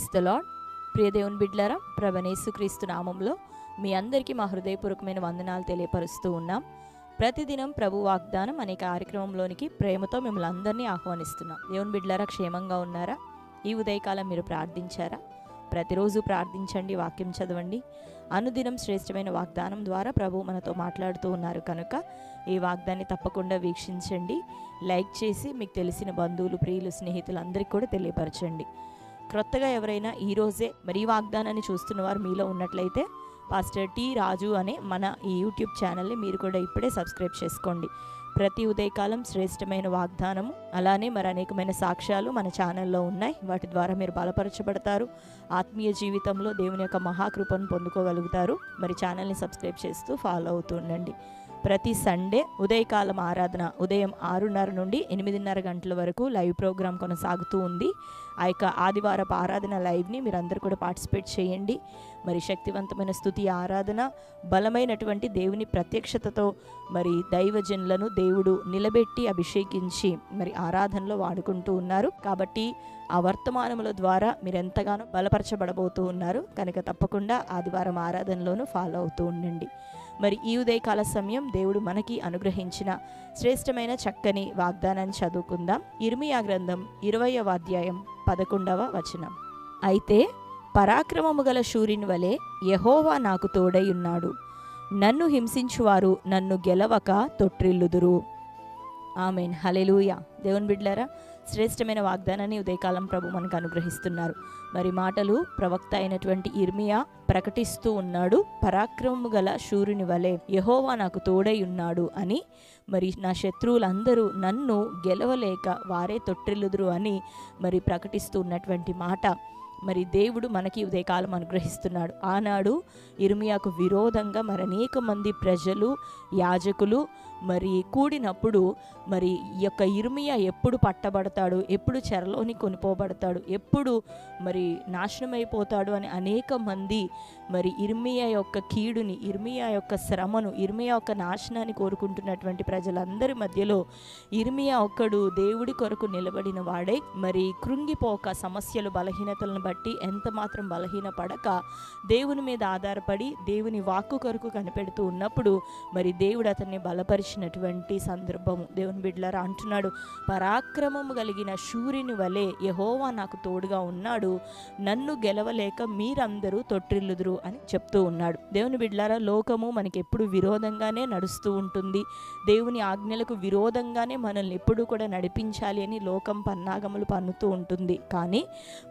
Praise the lord. ప్రియ దేవుని బిడ్డలారా, ప్రభువైన యేసుక్రీస్తు నామంలో మీ అందరికీ మా హృదయపూర్వకమైన వందనాలు తెలియపరుస్తూ ఉన్నాం. ప్రతిదినం ప్రభు వాగ్దానం అనే కార్యక్రమంలోనికి ప్రేమతో మిమ్మల్ని అందరినీ ఆహ్వానిస్తున్నాం. దేవుని బిడ్డలారా, క్షేమంగా ఉన్నారా? ఈ ఉదయకాలం మీరు ప్రార్థించారా? ప్రతిరోజు ప్రార్థించండి, వాక్యం చదవండి. అనుదినం శ్రేష్టమైన వాగ్దానం ద్వారా ప్రభు మనతో మాట్లాడుతూ ఉన్నారు కనుక ఈ వాగ్దాన్ని తప్పకుండా వీక్షించండి. లైక్ చేసి మీకు తెలిసిన బంధువులు, ప్రియులు, స్నేహితులు అందరికీ కూడా తెలియపరచండి. క్రొత్తగా ఎవరైనా ఈరోజే మరి ఈ వాగ్దానాన్ని చూస్తున్న వారు మీలో ఉన్నట్లయితే పాస్టర్ టి రాజు అనే మన ఈ యూట్యూబ్ ఛానల్ని మీరు కూడా ఇప్పుడే సబ్స్క్రైబ్ చేసుకోండి. ప్రతి ఉదయకాలం శ్రేష్టమైన వాగ్దానము, అలానే మరి అనేకమైన సాక్ష్యాలు మన ఛానల్లో ఉన్నాయి. వాటి ద్వారా మీరు బలపరచబడతారు, ఆత్మీయ జీవితంలో దేవుని యొక్క మహాకృపను పొందుకోగలుగుతారు. మరి ఛానల్ని సబ్స్క్రైబ్ చేస్తూ ఫాలో అవుతూ ఉండండి. ప్రతి సండే ఉదయకాలం ఆరాధన ఉదయం 6:30 నుండి 8:30 గంటల వరకు లైవ్ ప్రోగ్రాం కొనసాగుతూ ఉంది. ఆ యొక్క ఆదివారపు ఆరాధన లైవ్ని మీరందరూ కూడా పార్టిసిపేట్ చేయండి. మరి శక్తివంతమైన స్తుతి ఆరాధన, బలమైనటువంటి దేవుని ప్రత్యక్షతతో మరి దైవజనులను దేవుడు నిలబెట్టి అభిషేకించి మరి ఆరాధనలో వాడుకుంటూ ఉన్నారు. కాబట్టి ఆ వర్తమానముల ద్వారా మీరు ఎంతగానో బలపరచబడబోతూ ఉన్నారు కనుక తప్పకుండా ఆదివారం ఆరాధనలోనూ ఫాలో అవుతూ ఉండండి. మరి ఈ ఉదయకాల సమయం దేవుడు మనకి అనుగ్రహించిన శ్రేష్టమైన చక్కని వాగ్దానాన్ని చదువుకుందాం. ఇర్మియా గ్రంథం 20వ అధ్యాయం 11వ వచనం. అయితే పరాక్రమము గల శూరుని వలె యెహోవా నాకు తోడై ఉన్నాడు, నన్ను హింసించువారు నన్ను గెలవక తొట్రిల్లుదురు. ఆమేన్, హల్లెలూయా. దేవుని బిడ్డలారా, శ్రేష్టమైన వాగ్దానాన్ని ఉదయకాలం ప్రభు మనకు అనుగ్రహిస్తున్నారు. మరి మాటలు ప్రవక్త అయినటువంటి ఇర్మియా ప్రకటిస్తూ ఉన్నాడు. పరాక్రమము గల శూరుని వలె యెహోవా నాకు తోడై ఉన్నాడు అని, మరి నా శత్రువులందరూ నన్ను గెలవలేక వారే తొట్టిల్లుదురు అని మరి ప్రకటిస్తూ ఉన్నటువంటి మాట మరి దేవుడు మనకి ఉదయకాలం అనుగ్రహిస్తున్నాడు. ఆనాడు ఇర్మియాకు విరోధంగా మరి అనేక మంది ప్రజలు, యాజకులు మరి కూడినప్పుడు మరి ఈ యొక్క ఇర్మియా ఎప్పుడు పట్టబడతాడు, ఎప్పుడు చెరలోని కొనిపోబడతాడు, ఎప్పుడు మరి నాశనమైపోతాడు అని అనేక మంది మరి ఇర్మియా యొక్క కీడుని, ఇర్మియా యొక్క శ్రమను, ఇర్మియా యొక్క నాశనాన్ని కోరుకుంటున్నటువంటి ప్రజలందరి మధ్యలో ఇర్మియా ఒక్కడు దేవుడి కొరకు నిలబడిన వాడై మరి కృంగిపోక, సమస్యలు బలహీనతలను బట్టి ఎంత మాత్రం బలహీన పడక దేవుని మీద ఆధారపడి దేవుని వాక్కు కొరకు కనిపెడుతూ ఉన్నప్పుడు మరి దేవుడు అతన్ని బలపరిచినటువంటి సందర్భము. దేవుని బిడ్డలారా అంటున్నాడు, పరాక్రమము కలిగిన శూరుని వలె యెహోవా నాకు తోడుగా ఉన్నాడు, నన్ను గెలవలేక మీరందరూ తొట్టిల్లుదురు అని చెప్తూ ఉన్నాడు. దేవుని బిడ్డలారా, లోకము మనకి ఎప్పుడు విరోధంగానే నడుస్తూ ఉంటుంది. దేవుని ఆజ్ఞలకు విరోధంగానే మనల్ని ఎప్పుడు కూడా నడిపించాలి అని లోకం పన్నాగములు పన్నుతూ ఉంటుంది. కానీ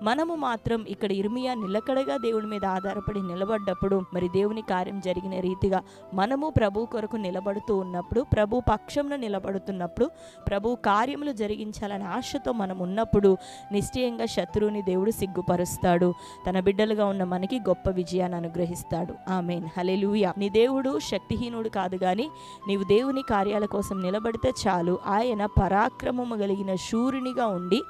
మనము మాత్రం ఇక్కడ ఇర్మియా నిలకడగా దేవుని మీద ఆధారపడి నిలబడ్డప్పుడు మరి దేవుని కార్యం జరిగిన రీతిగా మనము ప్రభు కొరకు నిలబడుతూ ఉన్నప్పుడు, ప్రభు పక్షంలో నిలబడుతున్నప్పుడు, ప్రభు కార్యములు జరిగించాలనే ఆశతో మనం ఉన్నప్పుడు నిశ్చయంగా శత్రువుని దేవుడు సిగ్గుపరుస్తాడు. తన బిడ్డలుగా ఉన్న మనకి గొప్ప విజయాన్ని అనుగ్రహిస్తాడు. ఆమేన్, హల్లెలూయా. నీ దేవుడు శక్తిహీనుడు కాదు, కానీ నీవు దేవుని కార్యాల కోసం నిలబడితే చాలు. ఆయన పరాక్రమము కలిగిన శూరునిగా ఉండి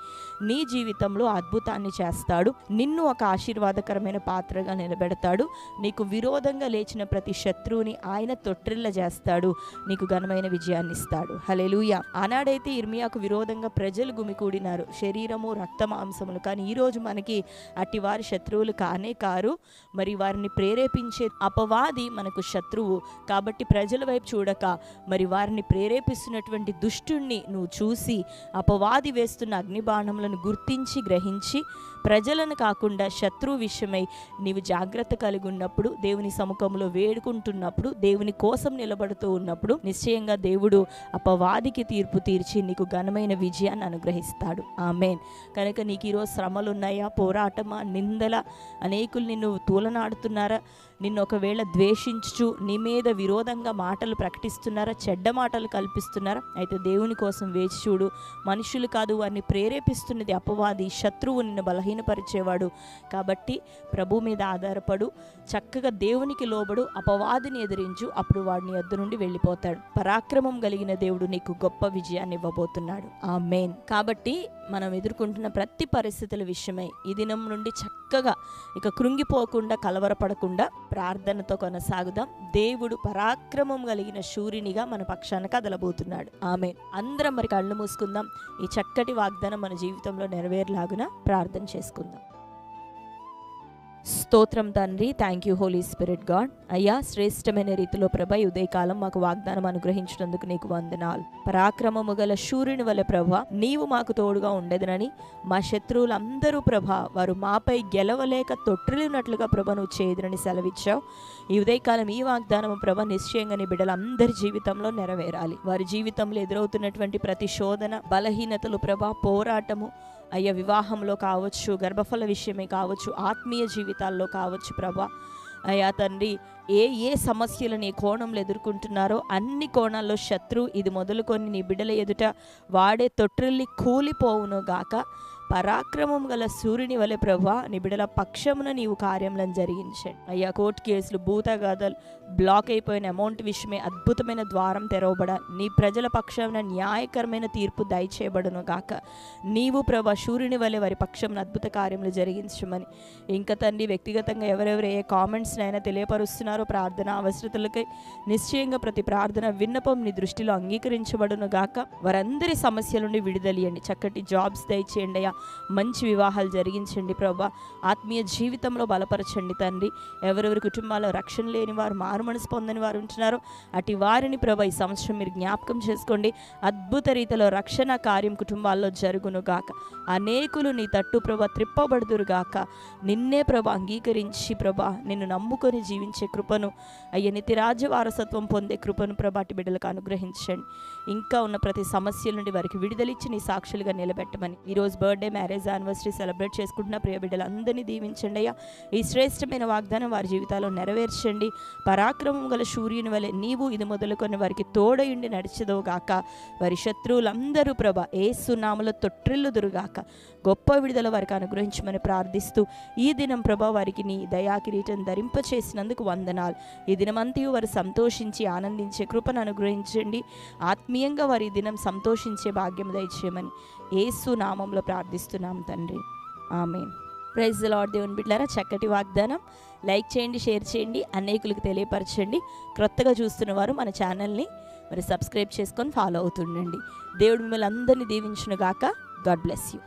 నీ జీవితంలో అద్భుతాన్ని చేస్తాడు. నిన్ను ఒక ఆశీర్వాదకరమైన పాత్రగా నిలబెడతాడు. నీకు విరోధంగా లేచిన ప్రతి శత్రువుని ఆయన తొట్టిల్ల చేస్తాడు. నీకు ఘనమైన విజయాన్ని ఇస్తాడు. హల్లెలూయా. ఆనాడైతే ఇర్మియాకు విరోధంగా ప్రజలు గుమికూడినారు, శరీరము, రక్త మాంసములు. కానీ ఈరోజు మనకి అట్టి వారి శత్రువులు కానే కారు. మరి వారిని ప్రేరేపించే అపవాది మనకు శత్రువు. కాబట్టి ప్రజల వైపు చూడక మరి వారిని ప్రేరేపిస్తున్నటువంటి దుష్టుణ్ణి నువ్వు చూసి అపవాది వేస్తున్న అగ్నిబాణములను గుర్తించి గ్రహించి ప్రజలను కాకుండా శత్రువు విషయమై నీవు జాగ్రత్త కలిగి ఉన్నప్పుడు, దేవుని సముఖంలో వేడుకుంటున్నప్పుడు, దేవుని కోసం నిలబడుతూ ఉన్నప్పుడు నిశ్చయంగా దేవుడు అపవాదికి తీర్పు తీర్చి నీకు ఘనమైన విజయాన్ని అనుగ్రహిస్తాడు. ఆమేన్. కనుక నీకు ఈరోజు శ్రమలు ఉన్నాయా, పోరాటమా, నిందల, అనేకులు నిన్ను తూలనాడుతున్నారా, నిన్ను ఒకవేళ ద్వేషించు నీ మీద విరోధంగా మాటలు ప్రకటిస్తున్నారా, చెడ్డ మాటలు కల్పిస్తున్నారా, అయితే దేవుని కోసం వేచి చూడు. మనుషులు కాదు, వారిని ప్రేరేపిస్తున్నది అపవాది, శత్రువు, నిన్ను బలహీనపరిచేవాడు. కాబట్టి ప్రభు మీద ఆధారపడు, చక్కగా దేవునికి లోబడు, అపవాదిని ఎదిరించు. అప్పుడు వాడిని యొద్ద నుండి వెళ్ళిపోతాడు. పరాక్రమం కలిగిన దేవుడు నీకు గొప్ప విజయాన్ని ఇవ్వబోతున్నాడు. ఆమేన్. కాబట్టి మనం ఎదుర్కొంటున్న ప్రతి పరిస్థితుల విషయమై ఈ దినం నుండి చక్కగా ఇక కృంగిపోకుండా, కలవరపడకుండా ప్రార్థనతో కొనసాగుదాం. దేవుడు పరాక్రమం కలిగిన శూరునిగా మన పక్షాన కదలబోతున్నాడు. ఆమేన్. అందరం మరి కళ్ళు మూసుకుందాం. ఈ చక్కటి వాగ్దానం మన జీవితంలో నెరవేరులాగున ప్రార్థన చేసుకుందాం. స్తోత్రం తండ్రి. Thank you holy spirit God. అయ్యా, శ్రేష్టమైన రీతిలో ప్రభ ఈ ఉదయకాలం మాకు వాగ్దానం అనుగ్రహించినందుకు నీకు వందనాలు. పరాక్రమము గల శూరుని వలె ప్రభ నీవు మాకు తోడుగా ఉండేదనని, మా శత్రువులందరూ ప్రభ వారు మాపై గెలవలేక తొట్టిల్లినట్లుగా ప్రభ నువ్వు చేయదునని సెలవిచ్చావు. ఈ ఉదయకాలం ఈ వాగ్దానం ప్రభ నిశ్చయంగా నీ బిడ్డలందరి జీవితంలో నెరవేరాలి. వారి జీవితంలో ఎదురవుతున్నటువంటి ప్రతి శోధన, బలహీనతలు ప్రభ, పోరాటము అయ్యా, వివాహంలో కావచ్చు, గర్భఫల విషయమే కావచ్చు, ఆత్మీయ జీవితాల్లో కావచ్చు ప్రభా. అయ్యా తండ్రి, ఏ సమస్యలను ఏ కోణంలో ఎదుర్కొంటున్నారో అన్ని కోణాల్లో శత్రువు ఇది మొదలుకొని నీ బిడ్డల ఎదుట వాడే తొట్టిల్లి కూలిపోవును గాక. పరాక్రమం గల సూర్యుని వలె ప్రభా నీ బిడ్డల పక్షమున నీవు కార్యములను జరిగించండి. అయ్యా, కోర్టు కేసులు, భూతగాథలు, బ్లాక్ అయిపోయిన అమౌంట్ విషయమే అద్భుతమైన ద్వారం తెరవబడ, నీ ప్రజల పక్షమున న్యాయకరమైన తీర్పు దయచేయబడును గాక. నీవు ప్రభా సూర్యుని వలె వారి పక్షమున అద్భుత కార్యములు జరిగించమని, ఇంకా తండ్రి వ్యక్తిగతంగా ఎవరెవరు ఏ కామెంట్స్నైనా తెలియపరుస్తున్నారో ప్రార్థన అవసరతలకై నిశ్చయంగా ప్రతి ప్రార్థన విన్నపం నీ దృష్టిలో అంగీకరించబడును గాక. వారందరి సమస్యల నుండి విడుదలియండి. చక్కటి జాబ్స్ దయచేయండి అయ్యా, మంచి వివాహాలు జరిగించండి ప్రభా. ఆత్మీయ జీవితంలో బలపరచండి తండ్రి. ఎవరెవరి కుటుంబాల్లో రక్షణ లేని వారు, మారు మనసు పొందని వారు ఉంటున్నారో అటు వారిని ప్రభా ఈ సంవత్సరం మీరు జ్ఞాపకం చేసుకోండి. అద్భుత రీతిలో రక్షణ కార్యం కుటుంబాల్లో జరుగును గాక. అనేకులు నీ తట్టు ప్రభా త్రిప్పబడుదురు గాక. నిన్నే ప్రభా అంగీకరించి ప్రభా నిన్ను నమ్ముకొని జీవించే కృపను, అయ్యా నిత్యరాజ్య వారసత్వం పొందే కృపను ప్రభాటి బిడ్డలకు అనుగ్రహించండి. ఇంకా ఉన్న ప్రతి సమస్యల నుండి వారికి విడుదలిచ్చి నీ సాక్షులుగా నిలబెట్టమని, ఈరోజు బర్త్డే, మ్యారేజ్ యానివర్సరీ సెలబ్రేట్ చేసుకుంటున్న ప్రియ బిడ్డలందరినీ దీవించండి అయ్యా. ఈ శ్రేష్టమైన వాగ్దానం వారి జీవితాల్లో నెరవేర్చండి. పరాక్రమం గల సూర్యుని వలె నీవు ఇది మొదలుకొని వారికి తోడయుండి నడిచెదవుగాక. వారి శత్రువులందరూ ప్రభ యేసు నామములో తొట్టిల్లుదురుగాక. గొప్ప విడుదల వారికి అనుగ్రహించమని ప్రార్థిస్తూ, ఈ దినం ప్రభ వారికి నీ దయా కిరీటం ధరింపచేసినందుకు వందనాలు. ఈ దినమంతయు వారు సంతోషించి ఆనందించే కృపను అనుగ్రహించండి. ఆత్మీయంగా వారి దినం సంతోషించే భాగ్యం దయచేయమని యేసు నామంలో ప్రార్థిస్తున్నాం తండ్రి, ఆమేన్. Praise the lord. దేవుని బిడ్డలారా, చక్కటి వాగ్దానం. లైక్ చేయండి, షేర్ చేయండి, అనేకులకు తెలియపరచండి. క్రొత్తగా చూస్తున్న వారు మన ఛానల్ని మరి సబ్స్క్రైబ్ చేసుకొని ఫాలో అవుతుండండి. దేవుడు మిమ్మల్ని అందరినీ దీవించును గాక. God bless you.